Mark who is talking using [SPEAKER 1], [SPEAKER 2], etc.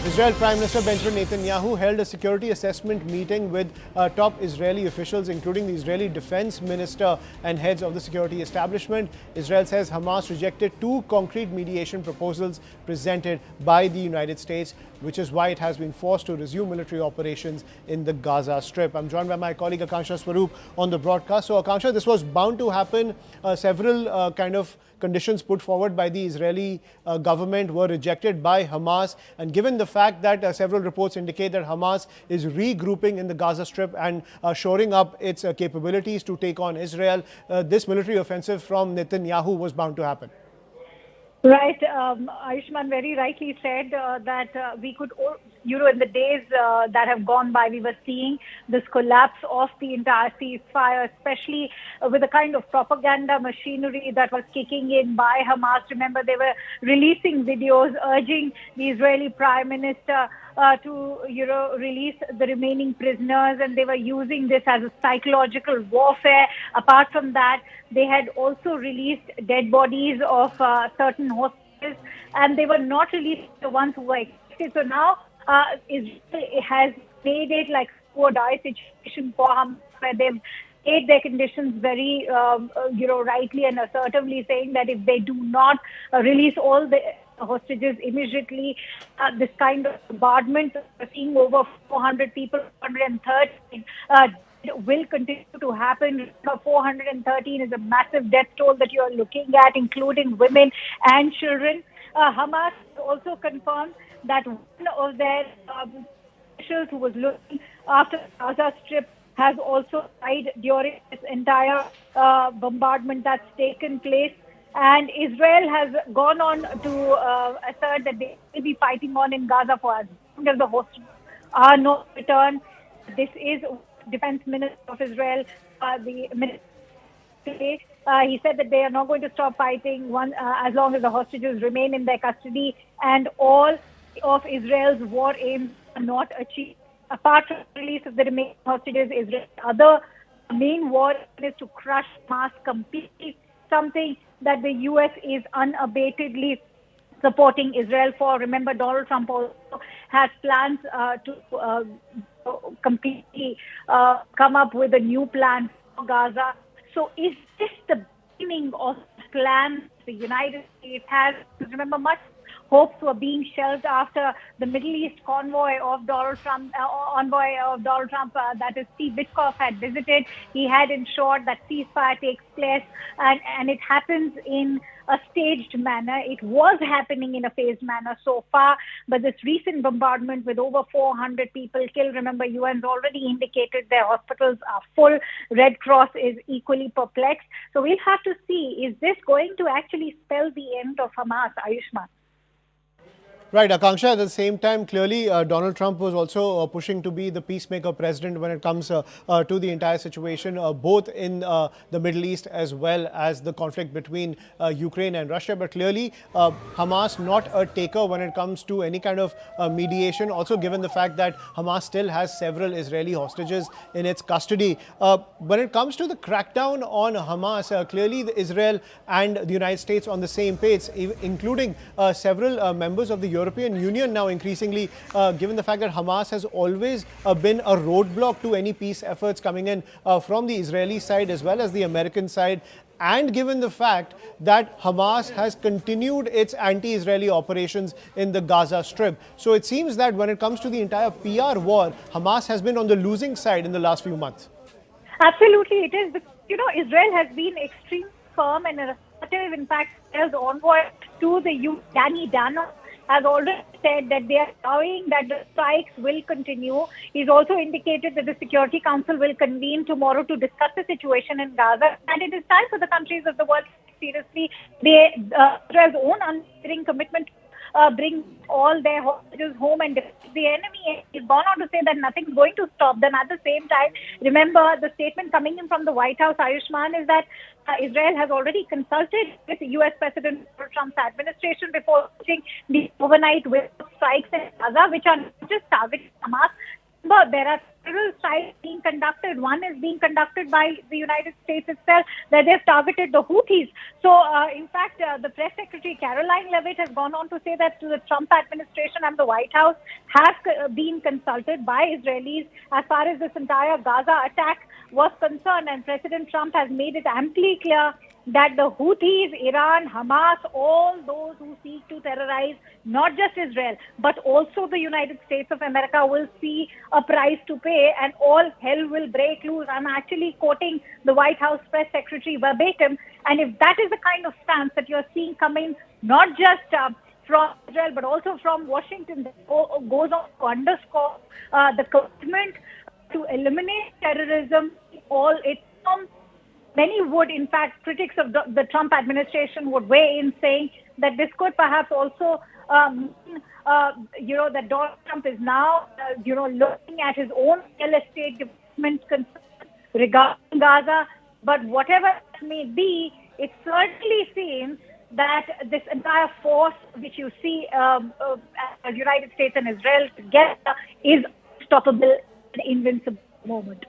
[SPEAKER 1] Israel Prime Minister Benjamin Netanyahu held a security assessment meeting with top Israeli officials, including the Israeli defense minister and heads of the security establishment. Israel says Hamas rejected two concrete mediation proposals presented by the United States, which is why it has been forced to resume military operations in the Gaza Strip. I'm joined by my colleague Akansha Swaroop on the broadcast. So Akansha, this was bound to happen. Several kind of conditions put forward by the Israeli government were rejected by Hamas, and given the fact that several reports indicate that Hamas is regrouping in the Gaza Strip and shoring up its capabilities to take on Israel, this military offensive from Netanyahu was bound to happen.
[SPEAKER 2] Right. Ayushman very rightly said that we could, in the days that have gone by, we were seeing this collapse of the entire ceasefire, especially with the kind of propaganda machinery that was kicking in by Hamas. Remember, they were releasing videos urging the Israeli Prime Minister to, release the remaining prisoners, and they were using this as a psychological warfare. Apart from that, they had also released dead bodies of certain hostages, and they were not released the ones who were expected. So now Israel has made it like a die situation for Hamas, where they've made their conditions very, rightly and assertively, saying that if they do not release all the hostages immediately, this kind of bombardment, seeing over 400 people, 413, will continue to happen. 413 is a massive death toll that you are looking at, including women and children. Hamas also confirmed that one of their officials who was looking after the Gaza Strip has also died during this entire bombardment that's taken place. And Israel has gone on to assert that they will be fighting on in Gaza for as long as the hostages are not returned. This is Defense Minister of Israel, the minister. He said that they are not going to stop fighting as long as the hostages remain in their custody, and all of Israel's war aims are not achieved. Apart from the release of the remaining hostages, Israel's other main war is to crush Hamas completely, something that the U.S. is unabatedly supporting Israel for. Remember, Donald Trump also has plans to completely come up with a new plan for Gaza. So is this the beginning of plan the United States has? Remember, much hopes were being shelved after the Middle East convoy of Donald Trump, that is Steve Witkoff, had visited. He had ensured that ceasefire takes place, and it happens in a staged manner. It was happening in a phased manner so far, but this recent bombardment with over 400 people killed, remember, UN's already indicated their hospitals are full. Red Cross is equally perplexed. So we'll have to see, is this going to actually spell the end of Hamas, Ayushman?
[SPEAKER 1] Right, Akanksha, at the same time, clearly Donald Trump was also pushing to be the peacemaker president when it comes to the entire situation, both in the Middle East as well as the conflict between Ukraine and Russia. But clearly, Hamas not a taker when it comes to any kind of mediation, also given the fact that Hamas still has several Israeli hostages in its custody. When it comes to the crackdown on Hamas, clearly Israel and the United States on the same page, including several members of the European Union now increasingly, given the fact that Hamas has always been a roadblock to any peace efforts coming in from the Israeli side as well as the American side, and given the fact that Hamas has continued its anti-Israeli operations in the Gaza Strip. So it seems that when it comes to the entire PR war, Hamas has been on the losing side in the last few months.
[SPEAKER 2] Absolutely, it is. Israel has been extremely firm and assertive. In fact, Israel's envoy to the UN, Danny Dano, has already said that they are allowing that the strikes will continue. He's also indicated that the Security Council will convene tomorrow to discuss the situation in Gaza. And it is time for the countries of the world to take seriously Israel's own unwavering commitment to bring all their hostages home and defeat the enemy. He's gone on to say that nothing's going to stop them. At the same time, remember, the statement coming in from the White House, Ayushman, is that Israel has already consulted with U.S. President Donald Trump's administration before launching the overnight strikes in Gaza, which are not just targeting Hamas. But there are several sides being conducted. One is being conducted by the United States itself, where they've targeted the Houthis. So, in fact, the press secretary, Caroline Leavitt, has gone on to say that the Trump administration and the White House have been consulted by Israelis as far as this entire Gaza attack was concerned. And President Trump has made it amply clear that the Houthis, Iran, Hamas, all those who seek to terrorize not just Israel, but also the United States of America will see a price to pay and all hell will break loose. I'm actually quoting the White House press secretary verbatim. And if that is the kind of stance that you're seeing coming, not just from Israel, but also from Washington, that goes on to underscore the commitment to eliminate terrorism, all its forms. Many would, in fact, critics of the Trump administration would weigh in saying that this could perhaps also mean, that Donald Trump is now, looking at his own real estate development concerns regarding Gaza. But whatever it may be, it certainly seems that this entire force which you see United States and Israel together is unstoppable and invincible at the moment.